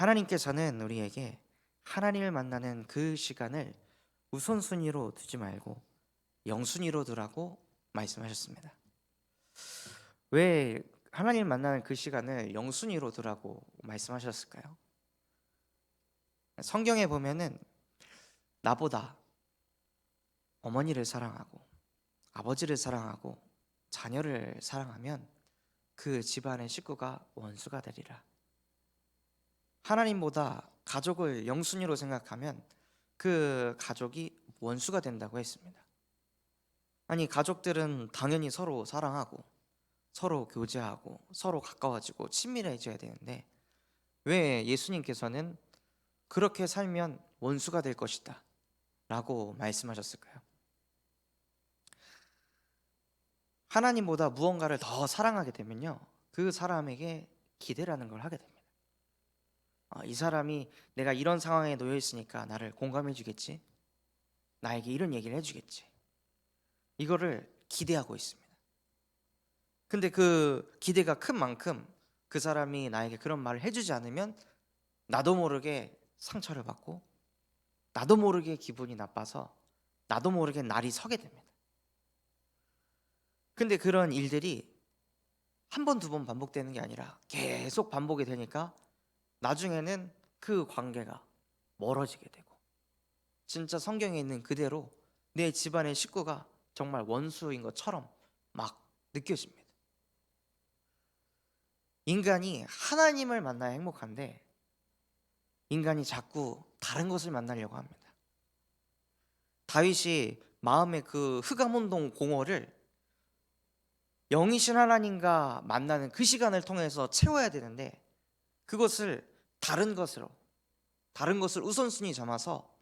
하나님께서는 우리에게 하나님을 만나는 그 시간을 우선순위로 두지 말고 영순위로 두라고 말씀하셨습니다. 왜 하나님을 만나는 그 시간을 영순위로 두라고 말씀하셨을까요? 성경에 보면은 나보다 어머니를 사랑하고 아버지를 사랑하고 자녀를 사랑하면 그 집안의 식구가 원수가 되리라. 하나님보다 가족을 영순위로 생각하면 그 가족이 원수가 된다고 했습니다. 아니, 가족들은 당연히 서로 사랑하고 서로 교제하고 서로 가까워지고 친밀해져야 되는데 왜 예수님께서는 그렇게 살면 원수가 될 것이다 라고 말씀하셨을까요? 하나님보다 무언가를 더 사랑하게 되면요, 그 사람에게 기대라는 걸 하게 됩니다. 이 사람이 내가 이런 상황에 놓여 있으니까 나를 공감해 주겠지, 나에게 이런 얘기를 해주겠지, 이거를 기대하고 있습니다. 근데 그 기대가 큰 만큼 그 사람이 나에게 그런 말을 해주지 않으면 나도 모르게 상처를 받고 나도 모르게 기분이 나빠서 나도 모르게 날이 서게 됩니다. 근데 그런 일들이 한 번, 두 번 반복되는 게 아니라 계속 반복이 되니까 나중에는 그 관계가 멀어지게 되고 진짜 성경에 있는 그대로 내 집안의 식구가 정말 원수인 것처럼 막 느껴집니다. 인간이 하나님을 만나야 행복한데 인간이 자꾸 다른 것을 만나려고 합니다. 다윗이 마음의 그 흑암운동 공허를 영이신 하나님과 만나는 그 시간을 통해서 채워야 되는데 그것을 다른 것을 우선순위 삼아서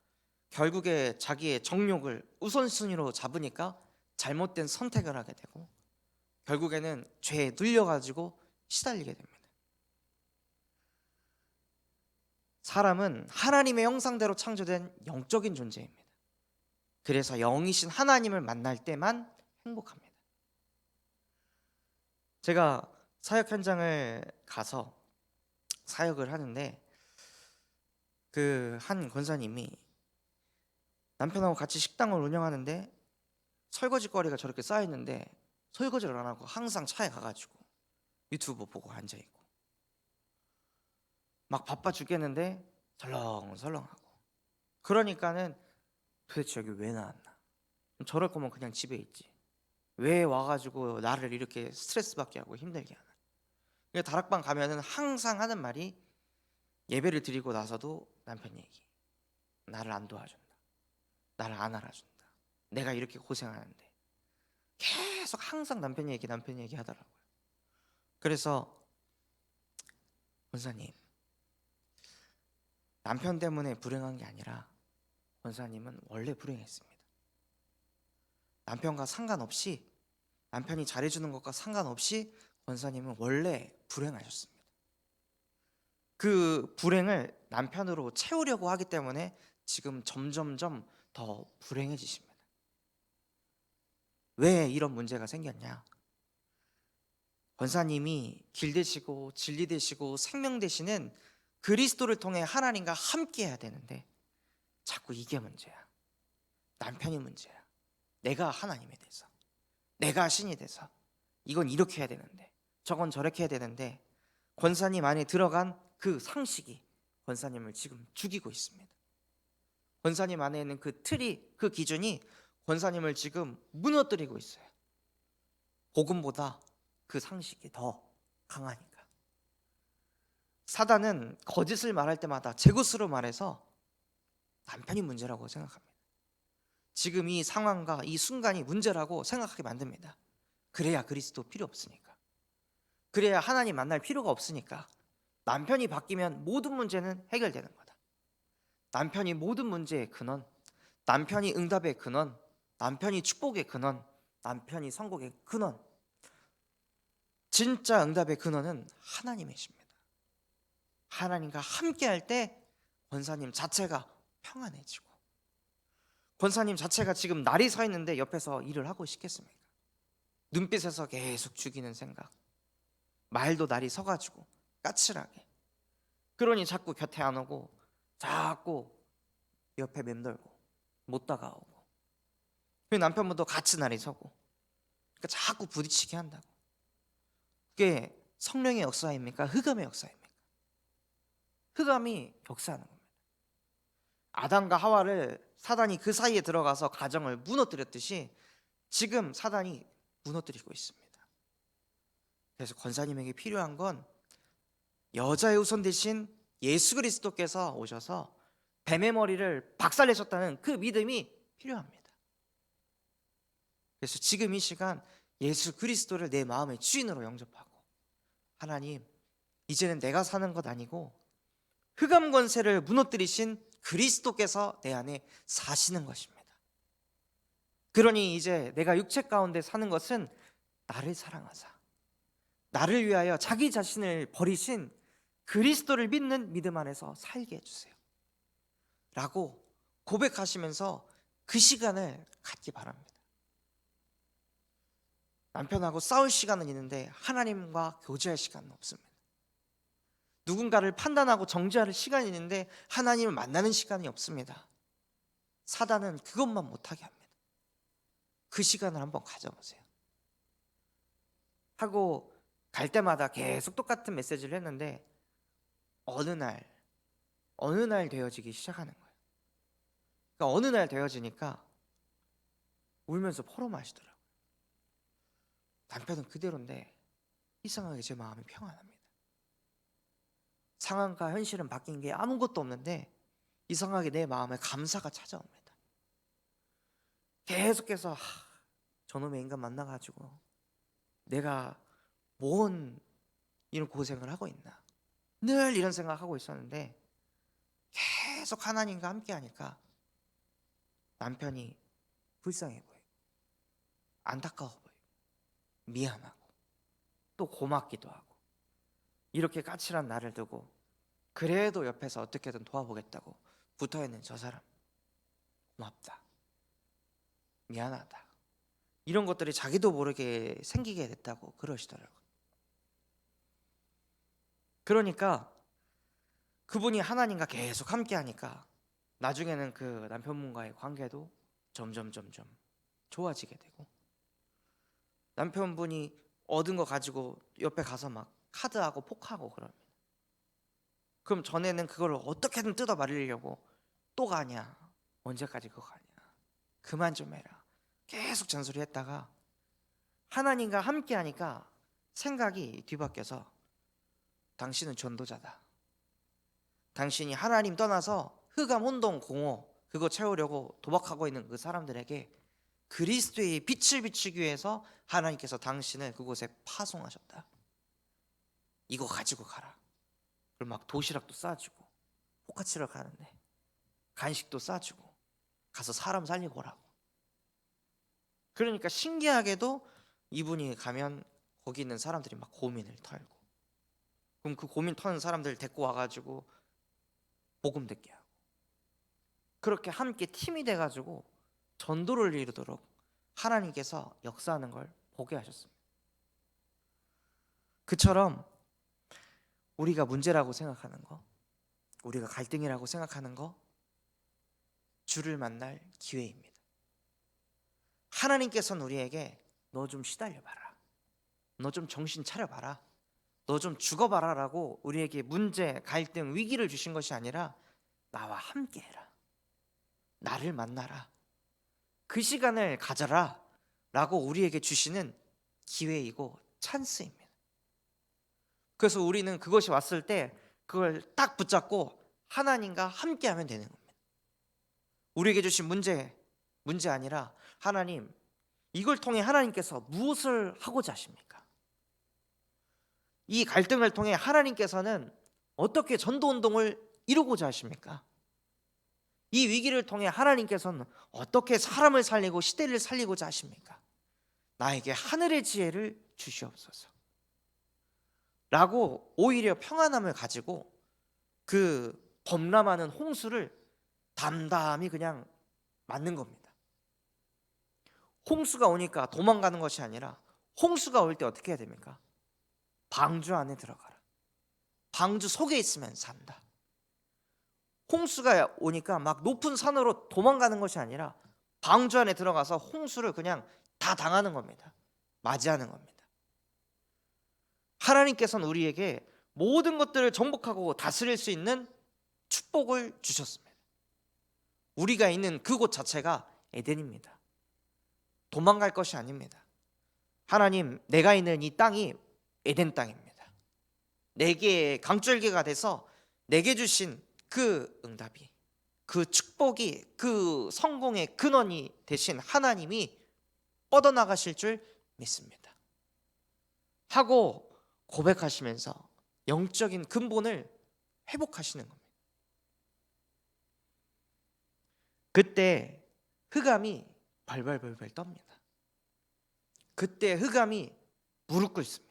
결국에 자기의 정욕을 우선순위로 잡으니까 잘못된 선택을 하게 되고 결국에는 죄에 눌려가지고 시달리게 됩니다. 사람은 하나님의 형상대로 창조된 영적인 존재입니다. 그래서 영이신 하나님을 만날 때만 행복합니다. 제가 사역 현장을 가서 사역을 하는데 그 한 권사님이 남편하고 같이 식당을 운영하는데 설거지거리가 저렇게 쌓여있는데 설거지를 안 하고 항상 차에 가가지고 유튜브 보고 앉아있고 막 바빠 죽겠는데 설렁설렁하고 그러니까는 도대체 여기 왜 나왔나, 저럴 거면 그냥 집에 있지 왜 와가지고 나를 이렇게 스트레스 받게 하고 힘들게 하나. 그러니까 다락방 가면은 항상 하는 말이 예배를 드리고 나서도 남편 얘기, 나를 안 도와준다, 나를 안 알아준다, 내가 이렇게 고생하는데 계속 항상 남편 얘기 하더라고요. 그래서 권사님, 남편 때문에 불행한 게 아니라 권사님은 원래 불행했습니다. 남편과 상관없이, 남편이 잘해주는 것과 상관없이 권사님은 원래 불행하셨습니다. 그 불행을 남편으로 채우려고 하기 때문에 지금 점점점 더 불행해지십니다. 왜 이런 문제가 생겼냐? 권사님이 길 되시고 진리 되시고 생명 되시는 그리스도를 통해 하나님과 함께 해야 되는데 자꾸 이게 문제야. 남편이 문제야. 내가 하나님이 돼서, 내가 신이 돼서 이건 이렇게 해야 되는데 저건 저렇게 해야 되는데 권사님 안에 들어간 그 상식이 권사님을 지금 죽이고 있습니다. 권사님 안에 있는 그 틀이, 그 기준이 권사님을 지금 무너뜨리고 있어요. 복음보다 그 상식이 더 강하니까. 사단은 거짓을 말할 때마다 제 것으로 말해서 남편이 문제라고 생각합니다. 지금 이 상황과 이 순간이 문제라고 생각하게 만듭니다. 그래야 그리스도 필요 없으니까, 그래야 하나님 만날 필요가 없으니까, 남편이 바뀌면 모든 문제는 해결되는 거다. 남편이 모든 문제의 근원, 남편이 응답의 근원, 남편이 축복의 근원, 남편이 성공의 근원. 진짜 응답의 근원은 하나님이십니다. 하나님과 함께 할 때 권사님 자체가 평안해지고, 권사님 자체가 지금 날이 서 있는데 옆에서 일을 하고 싶겠습니까? 눈빛에서 계속 죽이는 생각, 말도 날이 서가지고 까칠하게. 그러니 자꾸 곁에 안 오고 자꾸 옆에 맴돌고 못 다가오고, 그 남편분도 같이 날이 서고, 그러니까 자꾸 부딪히게 한다고. 그게 성령의 역사입니까? 흑암의 역사입니까? 흑암이 역사하는 겁니다. 아담과 하와를 사단이 그 사이에 들어가서 가정을 무너뜨렸듯이 지금 사단이 무너뜨리고 있습니다. 그래서 권사님에게 필요한 건 여자의 후손 대신 예수 그리스도께서 오셔서 뱀의 머리를 박살내셨다는 그 믿음이 필요합니다. 그래서 지금 이 시간 예수 그리스도를 내 마음의 주인으로 영접하고, 하나님, 이제는 내가 사는 것 아니고 흑암 권세를 무너뜨리신 그리스도께서 내 안에 사시는 것입니다. 그러니 이제 내가 육체 가운데 사는 것은 나를 사랑하사 나를 위하여 자기 자신을 버리신 그리스도를 믿는 믿음 안에서 살게 해주세요 라고 고백하시면서 그 시간을 갖기 바랍니다. 남편하고 싸울 시간은 있는데 하나님과 교제할 시간은 없습니다. 누군가를 판단하고 정죄할 시간이 있는데 하나님을 만나는 시간이 없습니다. 사단은 그것만 못하게 합니다. 그 시간을 한번 가져보세요. 하고 갈 때마다 계속 똑같은 메시지를 했는데 어느 날 되어지기 시작하는 거예요. 그러니까 어느 날 되어지니까 울면서 포럼하시더라고요. 남편은 그대로인데 이상하게 제 마음이 평안합니다. 상황과 현실은 바뀐 게 아무것도 없는데 이상하게 내 마음에 감사가 찾아옵니다. 계속해서 저놈의 인간 만나가지고 내가 뭔 이런 고생을 하고 있나, 늘 이런 생각하고 있었는데 계속 하나님과 함께 하니까 남편이 불쌍해 보이고 안타까워 보이고 미안하고 또 고맙기도 하고, 이렇게 까칠한 나를 두고 그래도 옆에서 어떻게든 도와보겠다고 붙어있는 저 사람 고맙다, 미안하다, 이런 것들이 자기도 모르게 생기게 됐다고 그러시더라고요. 그러니까 그분이 하나님과 계속 함께 하니까 나중에는 그 남편분과의 관계도 점점 좋아지게 되고, 남편분이 얻은 거 가지고 옆에 가서 막 카드하고 포크하고 그럽니다. 그럼 전에는 그걸 어떻게든 뜯어 말리려고 또 가냐, 언제까지 그거 가냐, 그만 좀 해라, 계속 잔소리 했다가 하나님과 함께 하니까 생각이 뒤바뀌어서 당신은 전도자다, 당신이 하나님 떠나서 흑암 혼동 공허 그거 채우려고 도박하고 있는 그 사람들에게 그리스도의 빛을 비추기 위해서 하나님께서 당신을 그곳에 파송하셨다, 이거 가지고 가라. 그리고 막 도시락도 싸주고 포카치러 가는데 간식도 싸주고 가서 사람 살리고 오라고. 그러니까 신기하게도 이분이 가면 거기 있는 사람들이 막 고민을 털고, 그럼 그 고민 터는 사람들 데리고 와가지고 복음 듣게 하고, 그렇게 함께 팀이 돼가지고 전도를 이루도록 하나님께서 역사하는 걸 보게 하셨습니다. 그처럼 우리가 문제라고 생각하는 거, 우리가 갈등이라고 생각하는 거, 주를 만날 기회입니다. 하나님께서는 우리에게 너 좀 시달려봐라, 너 좀 정신 차려봐라, 너 좀 죽어봐라 라고 우리에게 문제, 갈등, 위기를 주신 것이 아니라 나와 함께해라, 나를 만나라, 그 시간을 가져라 라고 우리에게 주시는 기회이고 찬스입니다. 그래서 우리는 그것이 왔을 때 그걸 딱 붙잡고 하나님과 함께하면 되는 겁니다. 우리에게 주신 문제 아니라 하나님, 이걸 통해 하나님께서 무엇을 하고자 하십니까? 이 갈등을 통해 하나님께서는 어떻게 전도운동을 이루고자 하십니까? 이 위기를 통해 하나님께서는 어떻게 사람을 살리고 시대를 살리고자 하십니까? 나에게 하늘의 지혜를 주시옵소서 라고 오히려 평안함을 가지고 그 범람하는 홍수를 담담히 그냥 맞는 겁니다. 홍수가 오니까 도망가는 것이 아니라 홍수가 올 때 어떻게 해야 됩니까? 방주 안에 들어가라, 방주 속에 있으면 산다. 홍수가 오니까 막 높은 산으로 도망가는 것이 아니라 방주 안에 들어가서 홍수를 그냥 다 당하는 겁니다. 맞이하는 겁니다. 하나님께서는 우리에게 모든 것들을 정복하고 다스릴 수 있는 축복을 주셨습니다. 우리가 있는 그곳 자체가 에덴입니다. 도망갈 것이 아닙니다. 하나님, 내가 있는 이 땅이 에덴 땅입니다. 내게 강줄기가 돼서 내게 주신 그 응답이, 그 축복이, 그 성공의 근원이 되신 하나님이 뻗어나가실 줄 믿습니다 하고 고백하시면서 영적인 근본을 회복하시는 겁니다. 그때 흑암이 발발발발 떱니다. 그때 흑암이 무릎 꿇습니다.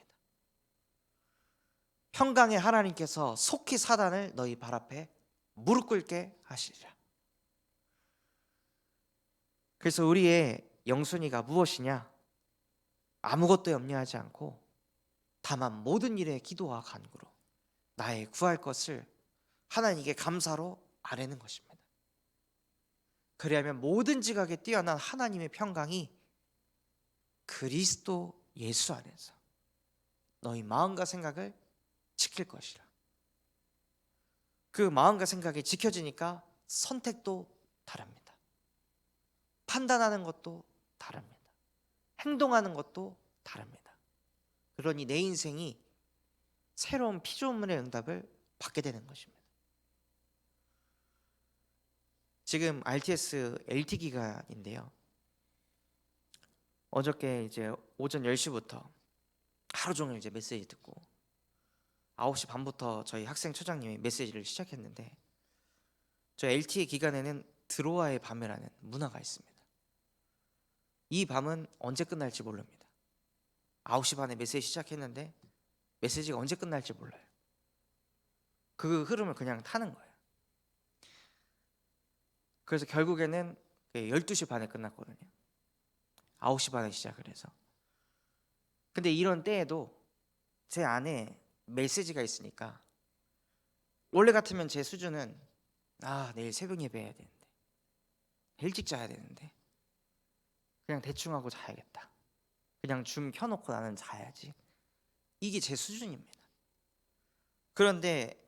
평강의 하나님께서 속히 사단을 너희 발 앞에 무릎 꿇게 하시리라. 그래서 우리의 영순위가 무엇이냐? 아무것도 염려하지 않고 다만 모든 일에 기도와 간구로 나의 구할 것을 하나님께 감사로 아뢰는 것입니다. 그리하면 모든 지각에 뛰어난 하나님의 평강이 그리스도 예수 안에서 너희 마음과 생각을 지킬 것이라. 그 마음과 생각이 지켜지니까 선택도 다릅니다. 판단하는 것도 다릅니다. 행동하는 것도 다릅니다. 그러니 내 인생이 새로운 피조물의 응답을 받게 되는 것입니다. 지금 RTS LT 기간인데요. 어저께 이제 오전 10시부터 하루 종일 이제 메시지 듣고 9시 반부터 저희 학생처장님이 메시지를 시작했는데, 저 LT 기간에는 드로아의 밤이라는 문화가 있습니다. 이 밤은 언제 끝날지 모릅니다. 9시 반에 메시지 시작했는데 메시지가 언제 끝날지 몰라요. 그 흐름을 그냥 타는 거예요. 그래서 결국에는 12시 반에 끝났거든요. 9시 반에 시작을 해서. 근데 이런 때에도 제 안에 메시지가 있으니까, 원래 같으면 제 수준은 내일 새벽 예배 해야 되는데, 일찍 자야 되는데 그냥 대충 하고 자야겠다, 그냥 줌 켜놓고 나는 자야지, 이게 제 수준입니다. 그런데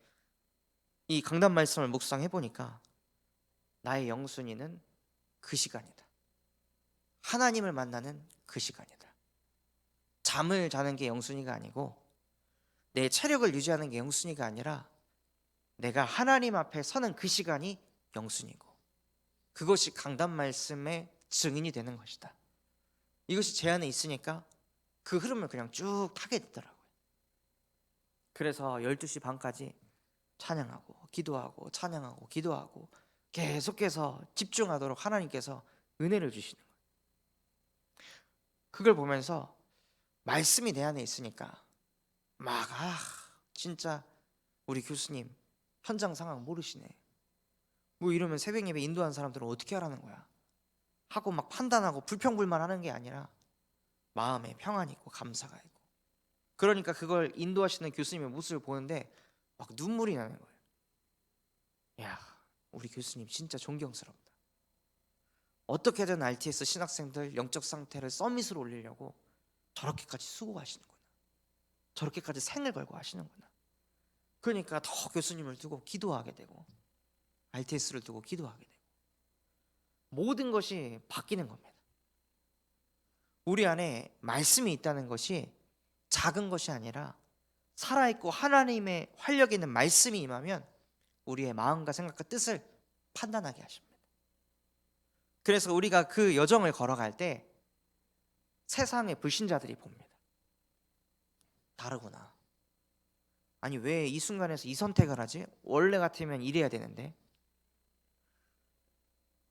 이 강단 말씀을 묵상해 보니까 나의 영순위는 그 시간이다. 하나님을 만나는 그 시간이다. 잠을 자는 게 영순위가 아니고, 내 체력을 유지하는 게 영순위가 아니라, 내가 하나님 앞에 서는 그 시간이 영순위고, 그것이 강단 말씀의 증인이 되는 것이다. 이것이 제 안에 있으니까 그 흐름을 그냥 쭉 타게 되더라고요. 그래서 12시 반까지 찬양하고 기도하고 찬양하고 기도하고 계속해서 집중하도록 하나님께서 은혜를 주시는 거예요. 그걸 보면서 말씀이 내 안에 있으니까 막 진짜 우리 교수님 현장 상황 모르시네, 뭐 이러면 새벽 예배 인도하는 사람들은 어떻게 하라는 거야 하고 막 판단하고 불평불만하는 게 아니라 마음에 평안이 있고 감사가 있고, 그러니까 그걸 인도하시는 교수님의 모습을 보는데 막 눈물이 나는 거예요. 야, 우리 교수님 진짜 존경스럽다. 어떻게든 RTS 신학생들 영적 상태를 서밋으로 올리려고 저렇게까지 수고하시는구나, 저렇게까지 생을 걸고 하시는구나. 그러니까 더 교수님을 두고 기도하게 되고 RTS를 두고 기도하게 되고, 모든 것이 바뀌는 겁니다. 우리 안에 말씀이 있다는 것이 작은 것이 아니라 살아있고 하나님의 활력 있는 말씀이 임하면 우리의 마음과 생각과 뜻을 판단하게 하십니다. 그래서 우리가 그 여정을 걸어갈 때 세상의 불신자들이 봅니다. 다르구나. 아니, 왜 이 순간에서 이 선택을 하지? 원래 같으면 이래야 되는데.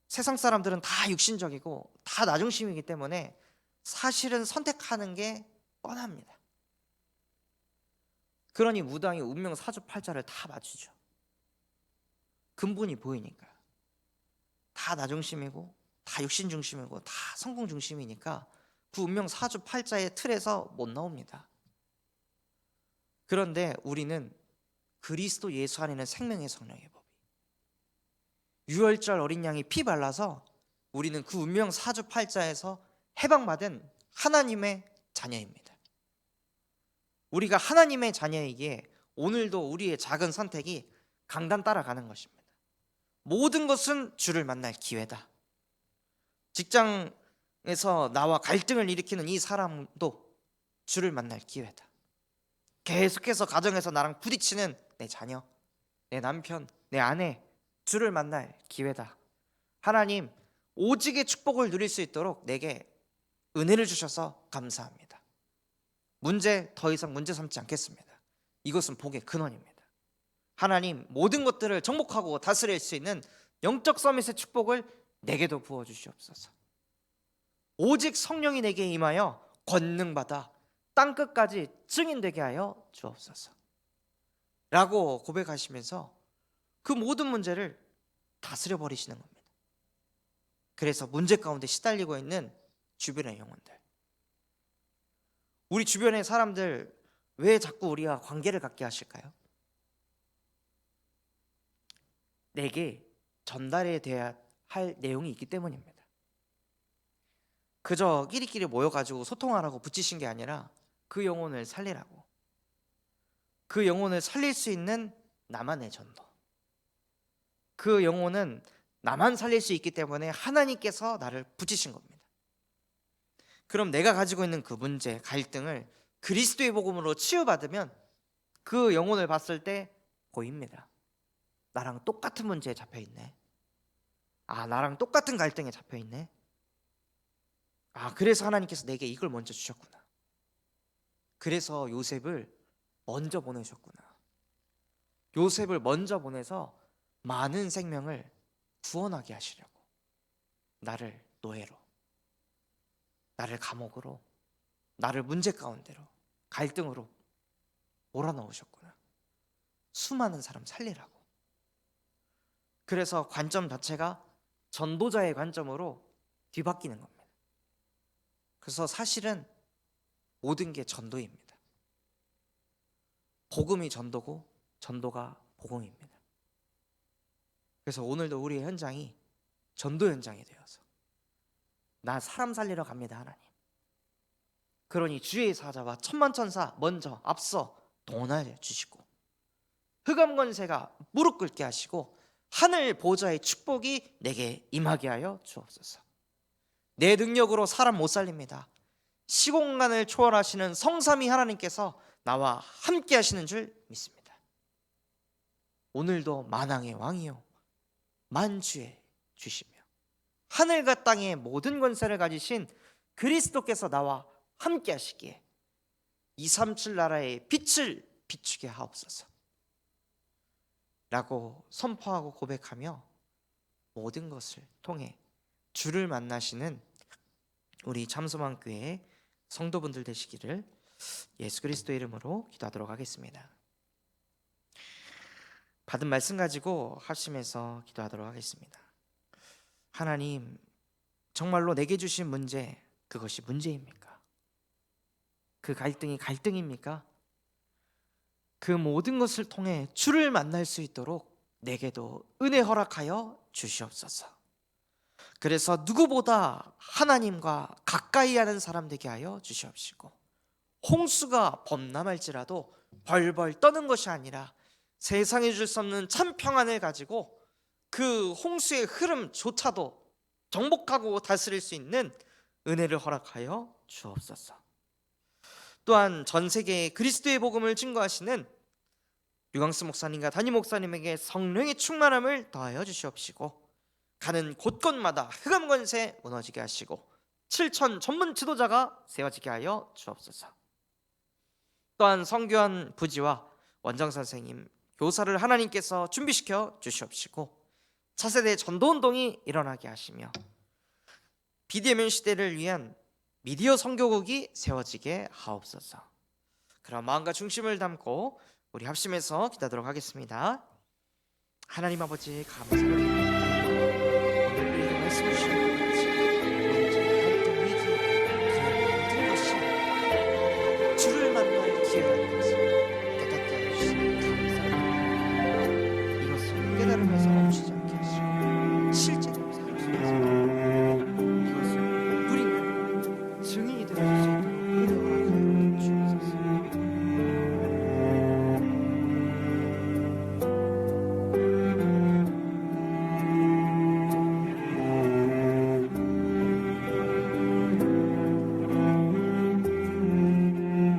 세상 사람들은 다 육신적이고 다 나중심이기 때문에 사실은 선택하는 게 뻔합니다. 그러니 무당이 운명 사주팔자를 다 맞추죠. 근본이 보이니까. 다 나중심이고 다 육신중심이고 다 성공중심이니까 그 운명 사주팔자의 틀에서 못 나옵니다. 그런데 우리는 그리스도 예수 안에는 생명의 성령의 법이. 유월절 어린 양이 피 발라서 우리는 그 운명 사주팔자에서 해방받은 하나님의 자녀입니다. 우리가 하나님의 자녀이기에 오늘도 우리의 작은 선택이 강단 따라가는 것입니다. 모든 것은 주를 만날 기회다. 직장에서 나와 갈등을 일으키는 이 사람도 주를 만날 기회다. 계속해서 가정에서 나랑 부딪히는 내 자녀, 내 남편, 내 아내, 주를 만날 기회다. 하나님, 오직의 축복을 누릴 수 있도록 내게 은혜를 주셔서 감사합니다. 문제 더 이상 문제 삼지 않겠습니다. 이것은 복의 근원입니다. 하나님, 모든 것들을 정복하고 다스릴 수 있는 영적 서밋의 축복을 내게도 부어주시옵소서. 오직 성령이 내게 임하여 권능받아 땅끝까지 증인되게 하여 주옵소서 라고 고백하시면서 그 모든 문제를 다스려 버리시는 겁니다. 그래서 문제 가운데 시달리고 있는 주변의 영혼들, 우리 주변의 사람들, 왜 자꾸 우리와 관계를 갖게 하실까요? 내게 전달해야 할 내용이 있기 때문입니다. 그저 끼리끼리 모여가지고 소통하라고 붙이신 게 아니라 그 영혼을 살리라고, 그 영혼을 살릴 수 있는 나만의 전도, 그 영혼은 나만 살릴 수 있기 때문에 하나님께서 나를 붙이신 겁니다. 그럼 내가 가지고 있는 그 문제, 갈등을 그리스도의 복음으로 치유받으면 그 영혼을 봤을 때 보입니다. 나랑 똑같은 문제에 잡혀있네. 나랑 똑같은 갈등에 잡혀있네. 그래서 하나님께서 내게 이걸 먼저 주셨구나. 그래서 요셉을 먼저 보내셨구나. 요셉을 먼저 보내서 많은 생명을 구원하게 하시려고 나를 노예로, 나를 감옥으로, 나를 문제 가운데로, 갈등으로 몰아넣으셨구나. 수많은 사람 살리라고. 그래서 관점 자체가 전도자의 관점으로 뒤바뀌는 겁니다. 그래서 사실은 모든 게 전도입니다. 복음이 전도고 전도가 복음입니다. 그래서 오늘도 우리의 현장이 전도 현장이 되어서 나 사람 살리러 갑니다, 하나님. 그러니 주의 사자와 천만천사 먼저 앞서 동원하여 주시고 흑암 권세가 무릎 꿇게 하시고 하늘 보좌의 축복이 내게 임하게 하여 주옵소서. 내 능력으로 사람 못 살립니다. 시공간을 초월하시는 성삼위 하나님께서 나와 함께 하시는 줄 믿습니다. 오늘도 만왕의 왕이요 만주의 주시며 하늘과 땅의 모든 권세를 가지신 그리스도께서 나와 함께 하시기에 237 나라의 빛을 비추게 하옵소서 라고 선포하고 고백하며 모든 것을 통해 주를 만나시는 우리 참소망교회 성도분들 되시기를 예수 그리스도의 이름으로 기도하도록 하겠습니다. 받은 말씀 가지고 합심해서 기도하도록 하겠습니다. 하나님, 정말로 내게 주신 문제, 그것이 문제입니까? 그 갈등이 갈등입니까? 그 모든 것을 통해 주를 만날 수 있도록 내게도 은혜 허락하여 주시옵소서. 그래서 누구보다 하나님과 가까이 하는 사람 되게 하여 주시옵시고 홍수가 범람할지라도 벌벌 떠는 것이 아니라 세상에 줄 수 없는 참 평안을 가지고 그 홍수의 흐름조차도 정복하고 다스릴 수 있는 은혜를 허락하여 주옵소서. 또한 전 세계에 그리스도의 복음을 증거하시는 유광수 목사님과 담임 목사님에게 성령의 충만함을 더하여 주시옵시고 가는 곳곳마다 흑암 권세 무너지게 하시고 7천 전문 지도자가 세워지게 하여 주옵소서. 또한 성교한 부지와 원장 선생님, 교사를 하나님께서 준비시켜 주시옵시고 차세대 전도운동이 일어나게 하시며 비대면 시대를 위한 미디어 선교국이 세워지게 하옵소서. 그런 마음과 중심을 담고 우리 합심해서 기도하도록 하겠습니다. 하나님 아버지 감사드립니다. 오늘 우리에게 말씀 주시옵소서.